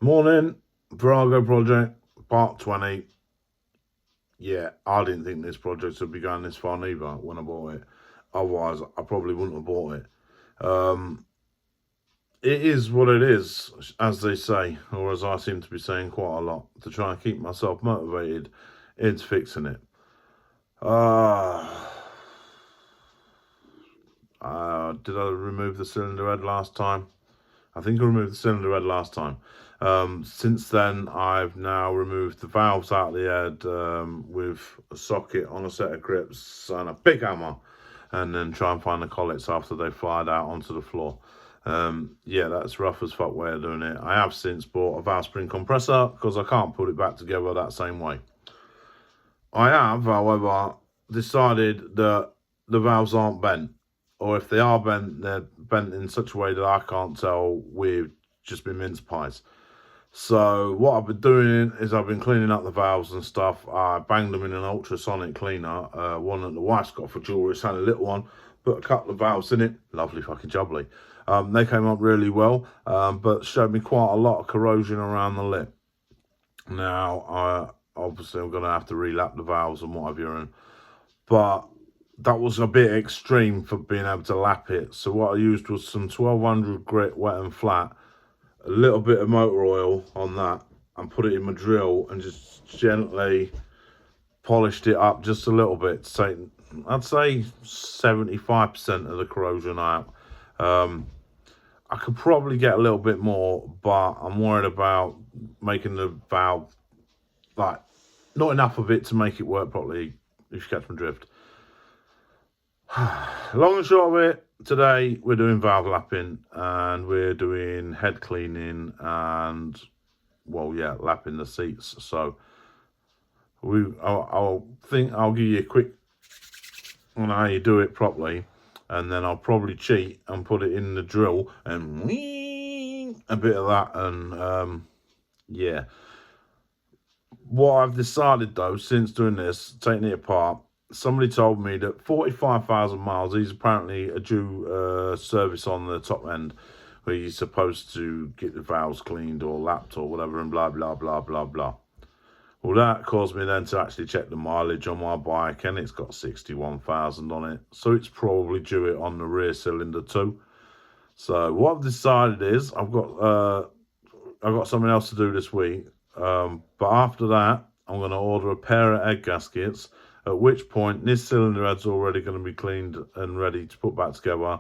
Morning, Virago project, part 20. Yeah, I didn't think this project would be going this far neither when I bought it. Otherwise, I probably wouldn't have bought it. It is what it is, as they say, or as I seem to be saying quite a lot, to try and keep myself motivated into fixing it. Did I remove the cylinder head last time? I think I removed the cylinder head last time. Since then, I've now removed the valves out of the head with a socket on a set of grips and a big hammer, and then try and find the collets after they flied out onto the floor. Yeah, that's rough as fuck way of doing it. I have since bought a valve spring compressor because I can't put it back together that same way. I have, however, decided that the valves aren't bent, or if they are bent, they're bent in such a way that I can't tell with just been mince pies. So what I've been doing is I've been cleaning up the valves and stuff. I banged them in an ultrasonic cleaner, one that the wife's got for jewellery. It's had a little one, put a couple of valves in it. Lovely fucking jubbly. They came up really well, but showed me quite a lot of corrosion around the lip. Now, obviously I'm going to have to relap the valves and what have you, but that was a bit extreme for being able to lap it. So what I used was some 1200 grit wet and flat, a little bit of motor oil on that, and put it in my drill and just gently polished it up just a little bit to take, I'd say 75% of the corrosion out. I could probably get a little bit more, but I'm worried about making the valve, like, not enough of it to make it work properly, if you catch my drift. Long and short of it, today we're doing valve lapping and we're doing head cleaning and, well, yeah, lapping the seats. So I'll think I'll give you a quick on how you do it properly, and then I'll probably cheat and put it in the drill and a bit of that, and yeah. What I've decided though, since doing this, taking it apart, somebody told me that 45,000 miles is apparently a due service on the top end, where you're supposed to get the valves cleaned or lapped or whatever, and blah blah blah blah blah. Well, that caused me then to actually check the mileage on my bike, and it's got 61,000 on it, so it's probably due it on the rear cylinder too. So what I've decided is I've got something else to do this week, but after that I'm going to order a pair of egg gaskets. At which point this cylinder head's already going to be cleaned and ready to put back together.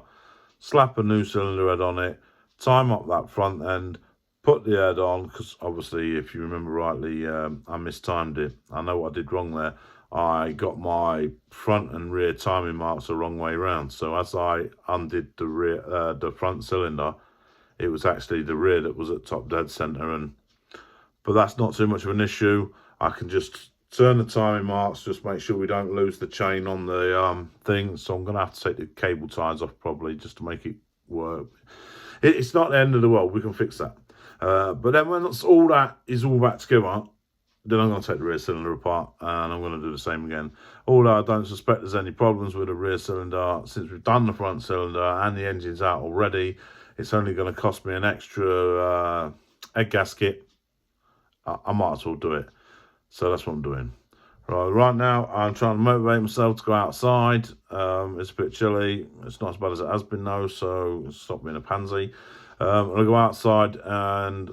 Slap a new cylinder head on it, time up that front end, put the head on, because obviously, if you remember rightly, I mistimed it. I know what I did wrong there. I got my front and rear timing marks the wrong way around. So as I undid the front cylinder, it was actually the rear that was at top dead center. But that's not too much of an issue. I can just turn the timing marks, just make sure we don't lose the chain on the thing. So I'm going to have to take the cable ties off probably just to make it work. It's not the end of the world. We can fix that. But then when all that is all back together, then I'm going to take the rear cylinder apart and I'm going to do the same again. Although I don't suspect there's any problems with the rear cylinder, since we've done the front cylinder and the engine's out already. It's only going to cost me an extra egg gasket. I might as well do it. So that's what I'm doing. Right now, I'm trying to motivate myself to go outside. It's a bit chilly. It's not as bad as it has been though, so stop being a pansy. I'm going to go outside and,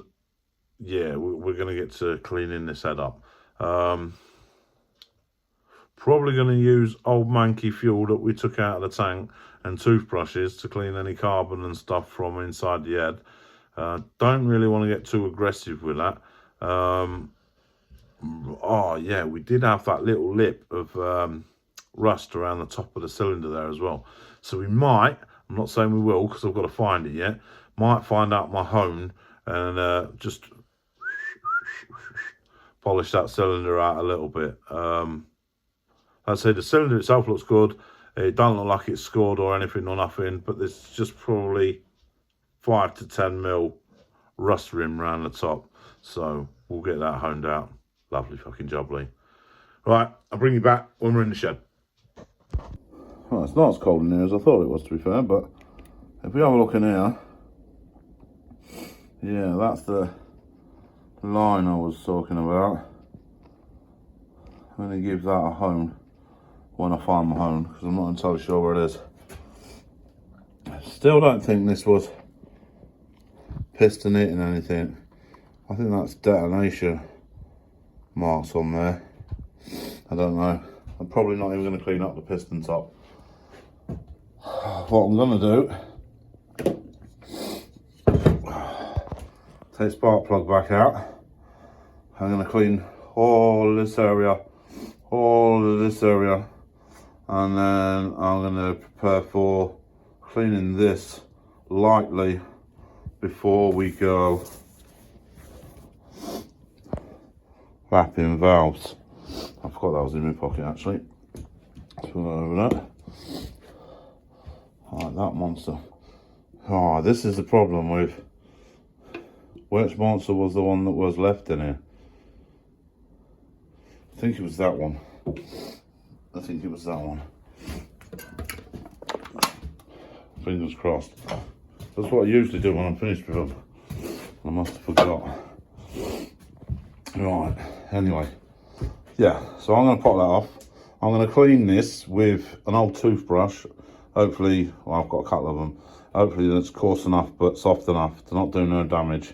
yeah, we're going to get to cleaning this head up. Probably going to use old manky fuel that we took out of the tank and toothbrushes to clean any carbon and stuff from inside the head. Don't really want to get too aggressive with that. Oh yeah, we did have that little lip of rust around the top of the cylinder there as well. So we might, I'm not saying we will because I've got to find it yet, might find out my hone and just polish that cylinder out a little bit. I'd say the cylinder itself looks good. It doesn't look like it's scored or anything or nothing, but there's just probably 5 to 10 mil rust rim around the top. So we'll get that honed out. Lovely fucking jubbly. Right, I'll bring you back when we're in the shed. Well, it's not as cold in here as I thought it was, to be fair, but if we have a look in here, yeah, that's the line I was talking about. I'm going to give that a hone when I find my hone, because I'm not entirely sure where it is. Still don't think this was piston hitting anything. I think that's detonation marks on there. I don't know. I'm probably not even going to clean up the piston top. What I'm going to do, take spark plug back out. I'm going to clean all this area, and then I'm going to prepare for cleaning this lightly before we go wrapping valves. I forgot that was in my pocket actually. Put that over there. Like that monster. Oh, this is the problem with which monster was the one that was left in here. I think it was that one. Fingers crossed. That's what I usually do when I'm finished with them. I must have forgot. Right, anyway. Yeah, so I'm going to pop that off. I'm going to clean this with an old toothbrush. Hopefully, well, I've got a couple of them. Hopefully that's coarse enough but soft enough to not do no damage.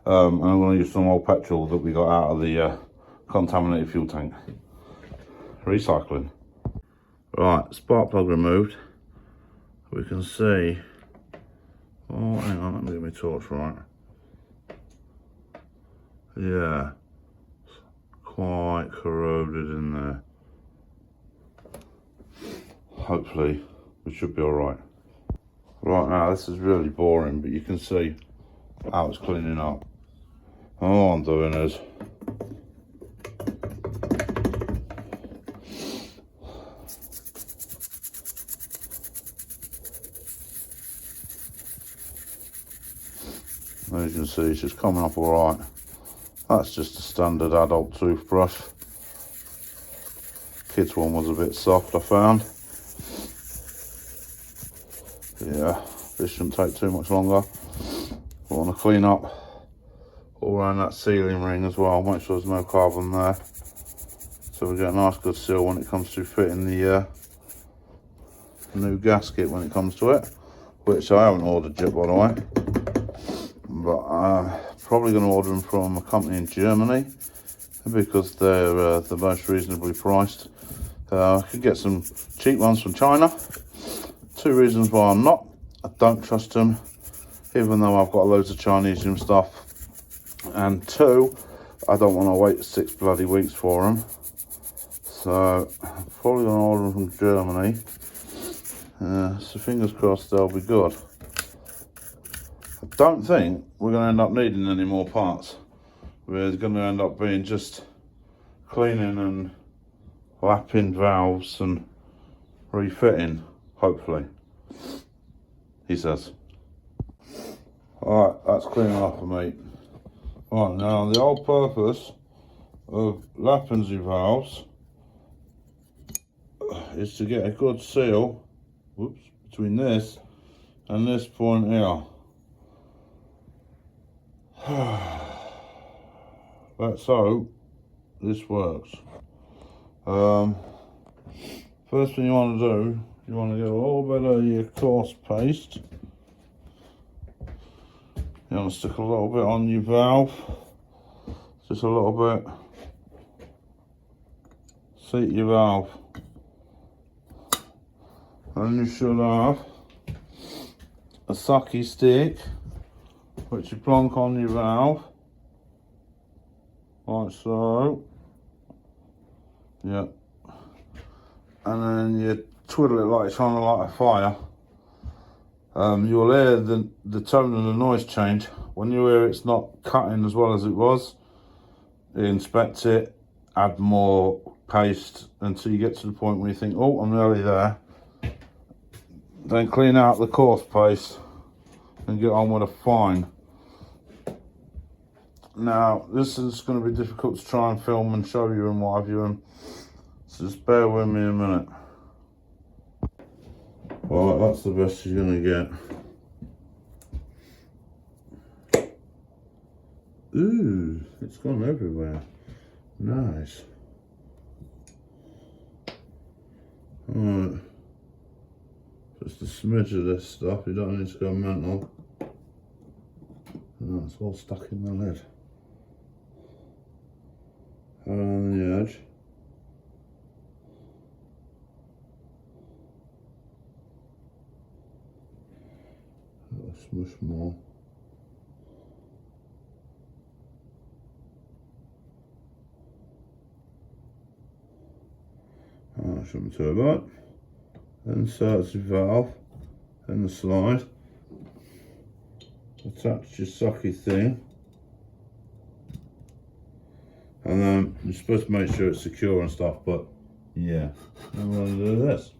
And I'm going to use some old petrol that we got out of the contaminated fuel tank. Recycling. Right, spark plug removed. We can see, oh hang on, let me get my torch right. Yeah, quite corroded in there. Hopefully we should be alright. Right now this is really boring, but you can see how it's cleaning up. And all I'm doing is as you can see, it's just coming up alright. That's just a standard adult toothbrush. Kids one was a bit soft, I found. Yeah, this shouldn't take too much longer. I want to clean up all around that sealing ring as well, make sure there's no carbon there. So we get a nice good seal when it comes to fitting the new gasket when it comes to it, which I haven't ordered yet, by the way. But I'm probably going to order them from a company in Germany because they're the most reasonably priced. I could get some cheap ones from China. Two reasons why I'm not. I don't trust them, even though I've got loads of Chinese and stuff. And two, I don't want to wait 6 bloody weeks for them. So I'm probably going to order them from Germany. So fingers crossed they'll be good. I don't think we're going to end up needing any more parts. We're going to end up being just cleaning and lapping valves and refitting, hopefully, he says. Alright, that's cleaning up for me. Right, now the whole purpose of lapping the valves is to get a good seal, whoops, between this and this point here. Let's hope this works. First thing you want to do, you want to get a little bit of your coarse paste. You want to stick a little bit on your valve, just a little bit. Seat your valve. And you should have a sucky stick, which you plonk on your valve, like so. Yep. And then you twiddle it like you're trying to light a fire. You'll hear the tone of the noise change. When you hear it's not cutting as well as it was, inspect it, add more paste until you get to the point where you think, oh, I'm nearly there. Then clean out the coarse paste and get on with a fine. Now, this is going to be difficult to try and film and show you and what have you, and so just bear with me a minute. Well, that's the best you're going to get. Ooh, it's gone everywhere. Nice. Alright. Just a smidge of this stuff, you don't need to go mental. No, it's all stuck in the lid. Around the edge. A little smush more. That shouldn't be too bad. Insert the valve in the slide. Attach your socky thing. And then you're supposed to make sure it's secure and stuff, but yeah, I'm going to do this.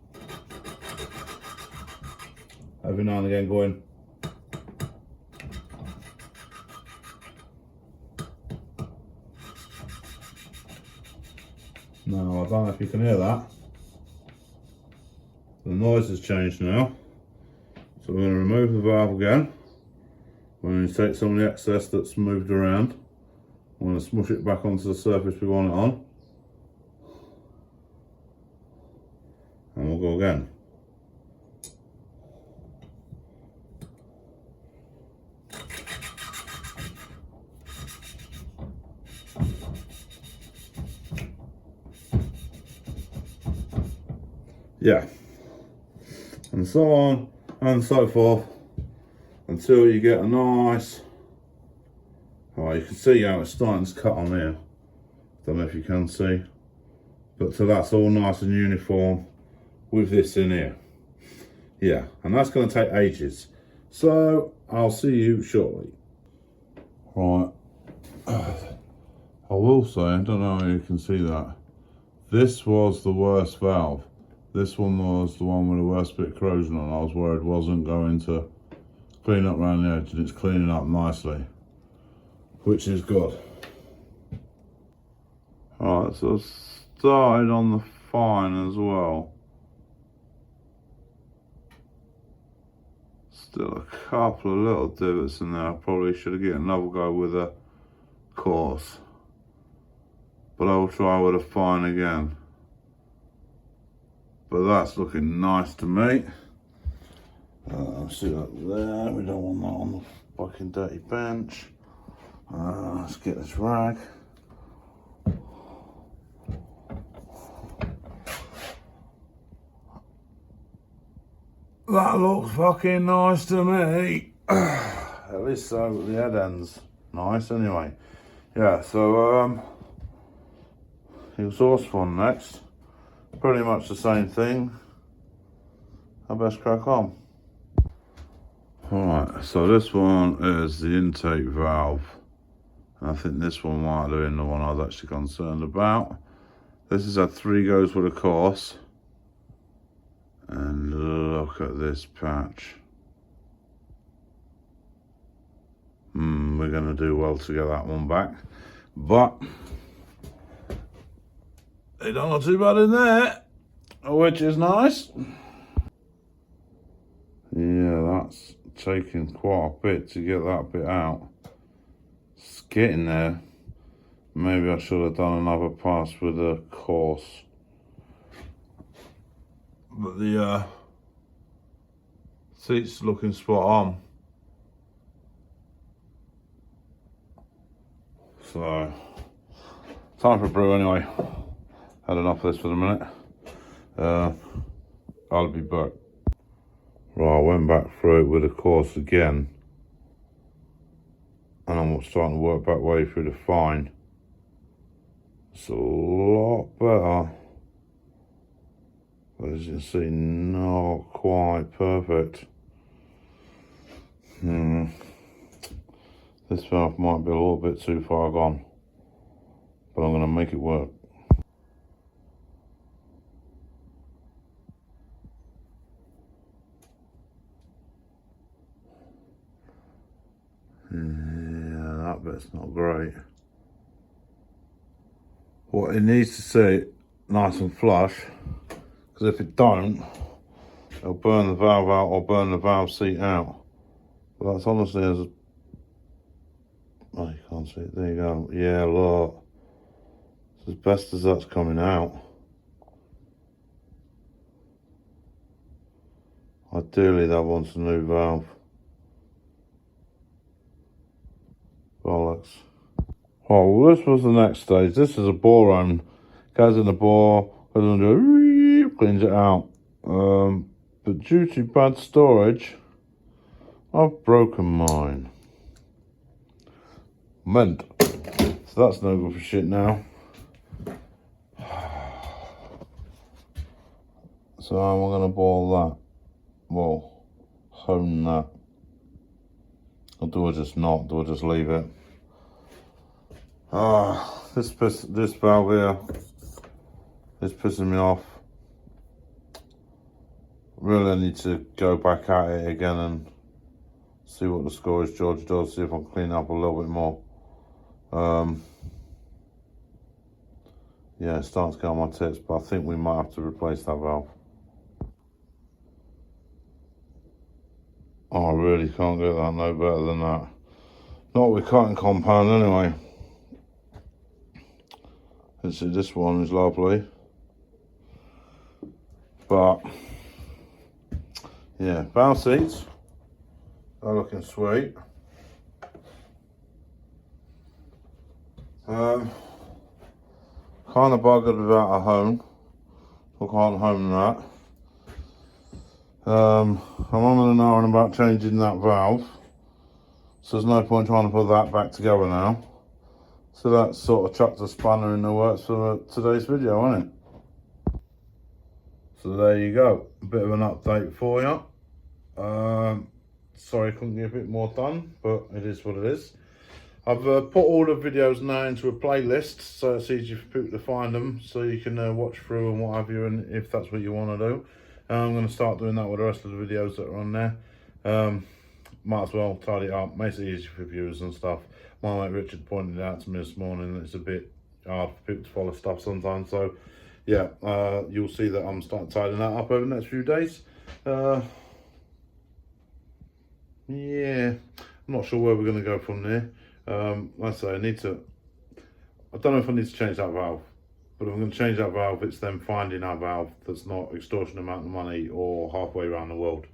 Every now and again going. Now, I don't know if you can hear that. The noise has changed now. So we're going to remove the valve again. We're going to take some of the excess that's moved around. We're going to smush it back onto the surface we want it on. And we'll go again. Yeah, and so on and so forth until you get a nice, oh, you can see how it's starting to cut on here. Don't know if you can see, but so that's all nice and uniform with this in here. Yeah, and that's going to take ages, so I'll see you shortly. Right, I will say, I don't know how you can see that, this was the worst valve. This one was the one with the worst bit of corrosion on. I was worried it wasn't going to clean up around the edge, and it's cleaning up nicely, which is good. Alright, so I started on the fine as well. Still a couple of little divots in there. I probably should have given another go with a coarse, but I will try with a fine again. But that's looking nice to me. See that there, we don't want that on the fucking dirty bench. Let's get this rag. That looks fucking nice to me. At least so the head end's nice anyway. Yeah, so exhaust one next. Pretty much the same thing. I best crack on. Alright, so this one is the intake valve. I think this one might have been the one I was actually concerned about. This has had 3 goes with a course. And look at this patch. We're going to do well to get that one back. But they don't look too bad in there, which is nice. Yeah, that's taking quite a bit to get that bit out. It's getting there. Maybe I should have done another pass with a course. But the seat's looking spot on. So, time for a brew anyway. Had enough of this for the minute. I'll be back. Right, I went back through it with a course again. And I'm starting to work back way through the fine. It's a lot better. But as you can see, not quite perfect. This valve might be a little bit too far gone. But I'm going to make it work. Yeah, that bit's not great. What it needs to sit nice and flush, because if it don't, it'll burn the valve out or burn the valve seat out. But that's honestly as Oh, you can't see it. There you go. Yeah, look. It's as best as that's coming out. Ideally, that wants a new valve. Bollocks. Oh, well, this was the next stage. This is a bore on. Goes in the bore, goes under, cleans it out. But due to bad storage, I've broken mine. Meant. So that's no good for shit now. So I'm gonna bore that. Well, hone that. Or do I just not? Do I just leave it? This valve here is pissing me off. Really, I need to go back at it again and see what the Scottish George does. See if I can clean up a little bit more. Yeah, it's starting to get on my tits, but I think we might have to replace that valve. Oh, I really can't get that no better than that. Not with cotton compound anyway. Let's see, this one is lovely. But, yeah, valve seats are looking sweet. Kind of buggered without a hone. I can't hone that. I'm on an hour and about changing that valve, so there's no point trying to put that back together now. So that's sort of chucked a spanner in the works for today's video, isn't it? So there you go, a bit of an update for you. Sorry I couldn't get a bit more done, but it is what it is. I've put all the videos now into a playlist, so it's easy for people to find them, so you can watch through and what have you, and if that's what you want to do. I'm going to start doing that with the rest of the videos that are on there. Might as well tidy it up, makes it easy for viewers and stuff. My mate Richard pointed out to me this morning that it's a bit hard for people to follow stuff sometimes, so yeah, you'll see that I'm starting tidying that up over the next few days. Yeah, I'm not sure where we're going to go from there. Like I say, I don't know if I need to change that valve, but if I'm going to change that valve, it's then finding that valve that's not extortionate amount of money or halfway around the world.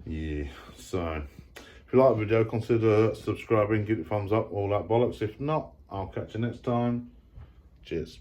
Yeah, so if you like the video, consider subscribing, give it a thumbs up, all that bollocks. If not, I'll catch you next time. Cheers.